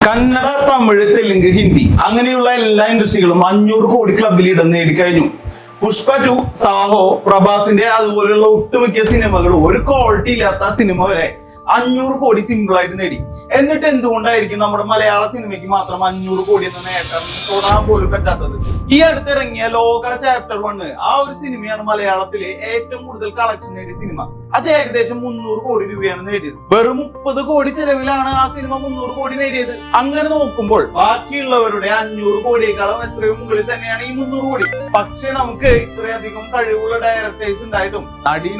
കന്നഡ, തമിഴ്, തെലുങ്ക്, ഹിന്ദി അങ്ങനെയുള്ള എല്ലാ ഇൻഡസ്ട്രികളും 500 കോടി ക്ലബിൽ ഇടം നേടിക്കഴിഞ്ഞു. പുഷ്പ 2, സാഹോ, പ്രഭാസിന്റെ അതുപോലെയുള്ള ഒട്ടുമിക്ക സിനിമകളും ഒരു ക്വാളിറ്റി ഇല്ലാത്ത സിനിമ വരെ 500 കോടി സിമ്പിൾ ആയിട്ട് നേടി. എന്നിട്ട് എന്തുകൊണ്ടായിരിക്കും നമ്മുടെ മലയാള സിനിമയ്ക്ക് മാത്രം 500 കോടി എന്ന നേട്ടം തൊടാൻ പോലും പറ്റാത്തത്? ഈ അടുത്തിറങ്ങിയ ലോക ചാപ്റ്റർ 1 ആ ഒരു സിനിമയാണ് മലയാളത്തിലെ ഏറ്റവും കൂടുതൽ കളക്ഷൻ നേടിയ സിനിമ. അത് ഏകദേശം 300 കോടി രൂപയാണ് നേടിയത്. വെറും 30 കോടി ചെലവിലാണ് ആ സിനിമ 300 കോടി നേടിയത്. അങ്ങനെ നോക്കുമ്പോൾ ബാക്കിയുള്ളവരുടെ 500 കോടിയേക്കാളും എത്രയോ മുകളിൽ തന്നെയാണ് ഈ 300 കോടി. പക്ഷെ നമുക്ക് ഇത്രയധികം കഴിവുള്ള ഡയറക്ടേഴ്സ് ഉണ്ടായിട്ടും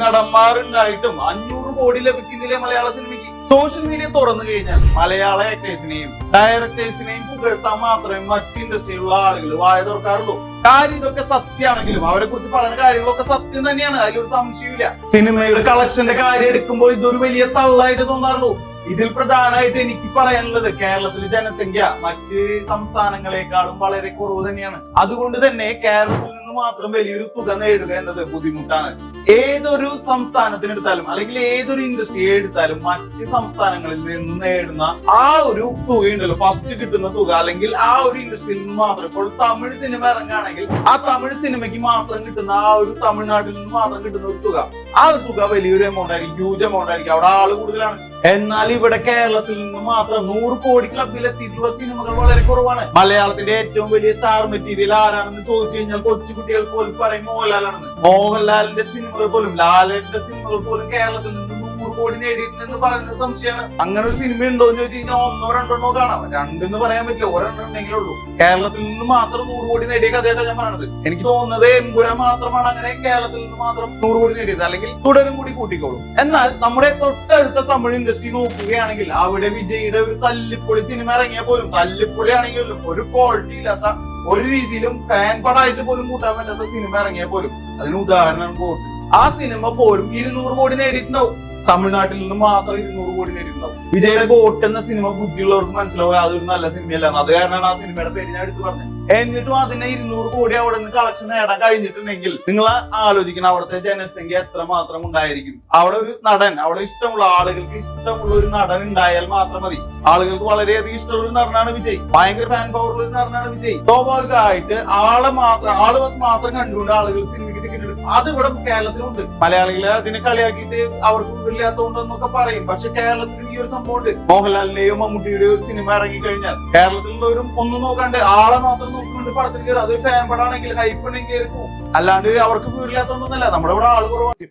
നടന്മാരുണ്ടായിട്ടും 500 കോടി ലഭിക്കുന്നില്ലേ മലയാള സിനിമയ്ക്ക്? സോഷ്യൽ മീഡിയ തുറന്നു കഴിഞ്ഞാൽ മലയാള ആക്ടേഴ്സിനെയും ഡയറക്ടേഴ്സിനെയും പുകഴ്ത്താൻ മാത്രമേ മറ്റ് ഇൻഡസ്ട്രിയിലുള്ള ആളുകൾ വായ തുറക്കാറുള്ളൂ. കാര്യം ഇതൊക്കെ സത്യമാണെങ്കിലും അവരെ കുറിച്ച് പറയുന്ന കാര്യങ്ങളൊക്കെ സത്യം തന്നെയാണ്, അതിലൊരു സംശയമില്ല. സിനിമയുടെ കളക്ഷന്റെ കാര്യം എടുക്കുമ്പോൾ ഇതൊരു വലിയ തള്ളായിട്ട് തോന്നാറുള്ളൂ. ഇതിൽ പ്രധാനമായിട്ട് എനിക്ക് പറയാനുള്ളത് കേരളത്തിലെ ജനസംഖ്യ മറ്റ് സംസ്ഥാനങ്ങളെക്കാളും വളരെ കുറവ് തന്നെയാണ്. അതുകൊണ്ട് തന്നെ കേരളത്തിൽ നിന്ന് മാത്രം വലിയൊരു തുക നേടുക എന്നത് ബുദ്ധിമുട്ടാണ്. ഏതൊരു സംസ്ഥാനത്തിനെടുത്താലും അല്ലെങ്കിൽ ഏതൊരു ഇൻഡസ്ട്രി എടുത്താലും മറ്റ് സംസ്ഥാനങ്ങളിൽ നിന്ന് നേടുന്ന ആ ഒരു തുകയുണ്ടല്ലോ, ഫസ്റ്റ് കിട്ടുന്ന തുക അല്ലെങ്കിൽ ആ ഒരു ഇൻഡസ്ട്രിയിൽ നിന്ന് മാത്രം. ഇപ്പോൾ തമിഴ് സിനിമ ഇറങ്ങുകയാണെങ്കിൽ ആ തമിഴ് സിനിമയ്ക്ക് മാത്രം കിട്ടുന്ന ആ ഒരു തമിഴ്നാട്ടിൽ നിന്ന് മാത്രം കിട്ടുന്ന ഒരു തുക, ആ ഒരു തുക വലിയൊരു എമൗണ്ട് ആയിരിക്കും, ഹ്യൂജ് എമൗണ്ട് ആയിരിക്കും. അവിടെ ആള് കൂടുതലാണ്. എന്നാൽ ഇവിടെ കേരളത്തിൽ നിന്ന് മാത്രം 100 കോടി ക്ലബിൽ എത്തിയിട്ടുള്ള സിനിമകൾ വളരെ കുറവാണ്. മലയാളത്തിന്റെ ഏറ്റവും വലിയ സ്റ്റാർ മെറ്റീരിയൽ ആരാണെന്ന് ചോദിച്ചു കഴിഞ്ഞാൽ കൊച്ചുകുട്ടികൾ പോലും പറയും മോഹൻലാലാണെന്ന്. മോഹൻലാലിന്റെ സിനിമകൾ പോലും, ലാലേട്ടന്റെ സിനിമകൾ പോലും കേരളത്തിൽ നിന്ന് 100 കോടി നേടിയിട്ടുണ്ടെന്ന് പറയുന്നത് സംശയമാണ്. അങ്ങനെ ഒരു സിനിമ ഉണ്ടോ എന്ന് ചോദിച്ചു കഴിഞ്ഞാൽ 1-2 കാണാം. 2 എന്ന് പറയാൻ പറ്റില്ല, 1-2 ഉണ്ടെങ്കിലേ ഉള്ളൂ. കേരളത്തിൽ നിന്ന് മാത്രം 100 കോടി നേടിയ കഥയായിട്ടാണ് ഞാൻ പറയുന്നത്. എനിക്ക് തോന്നുന്നത് എമ്പുരാൻ മാത്രമാണ് അങ്ങനെ കേരളത്തിൽ നിന്ന് മാത്രം 100 കോടി നേടിയത്, അല്ലെങ്കിൽ തുടരും കൂടി കൂട്ടിക്കോളും. എന്നാൽ നമ്മുടെ തൊട്ടടുത്ത തമിഴ് ഇൻഡസ്ട്രി നോക്കുകയാണെങ്കിൽ അവിടെ വിജയുടെ ഒരു തല്ലിപ്പൊളി സിനിമ ഇറങ്ങിയാൽ പോലും, തല്ലിപ്പൊളി ആണെങ്കിലും ഒരു ക്വാളിറ്റി ഇല്ലാത്ത, ഒരു രീതിയിലും ഫാൻ പടായിട്ട് പോലും കൂട്ടാൻ പറ്റാത്ത സിനിമ ഇറങ്ങിയാൽ പോലും, അതിന് ഉദാഹരണം ഗോട്ട്. ആ സിനിമ പോലും 200 കോടി നേടിയിട്ടുണ്ടാവും. തമിഴ്നാട്ടിൽ നിന്ന് മാത്രം 200 കോടി നേടിയിട്ടുണ്ടാവും. വിജയുടെ ഗോട്ട് എന്ന സിനിമ ബുദ്ധിയുള്ളവർക്ക് മനസ്സിലാവുക അതൊരു നല്ല സിനിമയല്ല. അത് കാരണമാണ് ആ സിനിമയുടെ പേര് ഞാൻ എടുത്തു പറഞ്ഞത്. എന്നിട്ടും അതിനെ 200 കോടി അവിടെ നിന്ന് കളക്ഷൻ നേടാൻ കഴിഞ്ഞിട്ടുണ്ടെങ്കിൽ നിങ്ങൾ ആലോചിക്കണം അവിടുത്തെ ജനസംഖ്യ എത്ര മാത്രം ഉണ്ടായിരിക്കും. അവിടെ ഒരു നടൻ, അവിടെ ഇഷ്ടമുള്ള ആളുകൾക്ക് ഇഷ്ടമുള്ള ഒരു നടൻ ഉണ്ടായാൽ മാത്രം മതി. ആളുകൾക്ക് വളരെയധികം ഇഷ്ടമുള്ള ഒരു നടനാണ് വിജയ്, ഭയങ്കര ഫാൻ പവർ ഉള്ള ഒരു നടനാണ് വിജയ്. സ്വാഭാവികമായിട്ട് ആള് മാത്രം കണ്ടുകൊണ്ട് ആളുകൾ സിനിമയ്ക്ക് ടിക്കറ്റ് എടുക്കും. അത് ഇവിടെ കേരളത്തിലുണ്ട്. മലയാളികളെ അതിനെ കളിയാക്കിയിട്ട് അവർക്ക് ഇല്ലാത്തതുകൊണ്ടെന്നൊക്കെ പറയും. പക്ഷെ കേരളത്തിൽ ഈ ഒരു സംഭവം ഉണ്ട്. മോഹൻലാലിന്റെയോ മമ്മൂട്ടിയുടെയോ ഒരു സിനിമ ഇറങ്ങിക്കഴിഞ്ഞാൽ കേരളത്തിലുള്ളവരും ഒന്നും നോക്കാണ്ട് ആളെ മാത്രം നോക്കിക്കൊണ്ട് പടത്തിൽ കയറും. അതൊരു ഫാൻ പടാണെങ്കിൽ ഹൈപ്പ് ഉണ്ടെങ്കിൽ കയറി പോകും. അല്ലാണ്ട് അവർക്ക് വീടില്ലാത്തതുകൊണ്ടൊന്നല്ല, നമ്മുടെ ഇവിടെ ആള് കുറവാണ്.